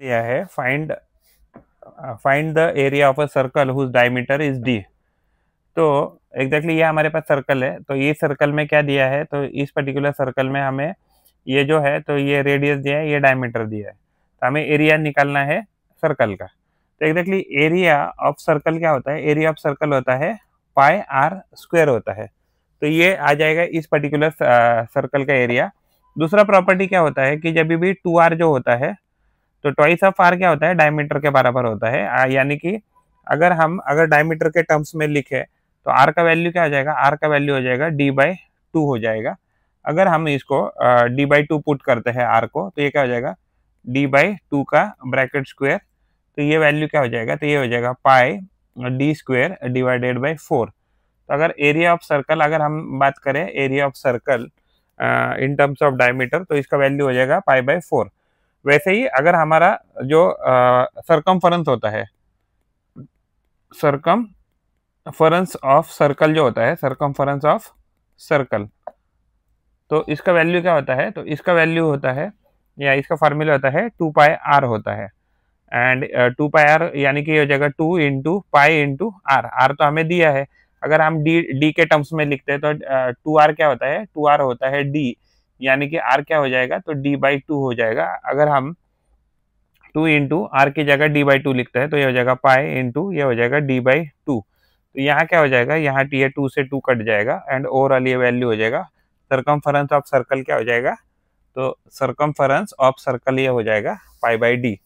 दिया है find the area of a circle whose diameter is D. तो exactly ये हमारे पास सर्कल है, तो ये सर्कल में क्या दिया है, तो इस पर्टिकुलर सर्कल में हमें ये जो है तो ये रेडियस दिया है, ये डायमीटर दिया है, तो हमें एरिया निकालना है सर्कल का। तो एग्जैक्टली एरिया ऑफ सर्कल क्या होता है, एरिया ऑफ सर्कल होता है पाई आर स्क्वायर होता है। तो ये आ जाएगा इस पर्टिकुलर सर्कल का एरिया। दूसरा प्रॉपर्टी क्या होता है कि जब भी टू आर जो होता है, तो ट्वाइस ऑफ आर क्या होता है, डायमीटर के बराबर होता है। यानी कि अगर डायमीटर के टर्म्स में लिखे तो आर का वैल्यू क्या हो जाएगा, आर का वैल्यू हो जाएगा डी बाई टू हो जाएगा। अगर हम इसको डी बाई टू पुट करते हैं आर को, तो ये क्या हो जाएगा, डी बाई टू का ब्रैकेट स्क्वायर, तो ये वैल्यू क्या हो जाएगा, तो ये हो जाएगा pi D square divided by four. तो अगर एरिया ऑफ सर्कल, अगर हम बात करें area of circle in terms of diameter, तो इसका वैल्यू हो जाएगा पाई बाई फोर। वैसे ही अगर हमारा जो सरकमफरेंस होता है, सरकमफरेंस ऑफ सर्कल जो होता है, सरकमफरेंस ऑफ सर्कल, तो इसका वैल्यू क्या होता है, तो इसका वैल्यू होता है या इसका फार्मूला होता है टू पाई आर होता है। एंड टू पाई आर यानी कि हो जाएगा two into pi into r. R तो हमें दिया है, अगर हम डी डी के टर्म्स में लिखते हैं तो टू आर क्या होता है, टू आर होता है डी, यानी कि आर क्या हो जाएगा, तो डी बाई टू हो जाएगा। अगर हम टू इंटू आर की जगह डी बाई टू लिखते हैं तो ये हो जाएगा पाई इंटू ये हो जाएगा डी बाई टू। तो यहाँ क्या हो जाएगा, यहाँ टी टू से टू कट जाएगा एंड ओवरऑल ये वैल्यू हो जाएगा सरकमफरेंस ऑफ सर्कल क्या हो जाएगा, तो सरकमफरेंस ऑफ सर्कल ये हो जाएगा पाई बाई डी।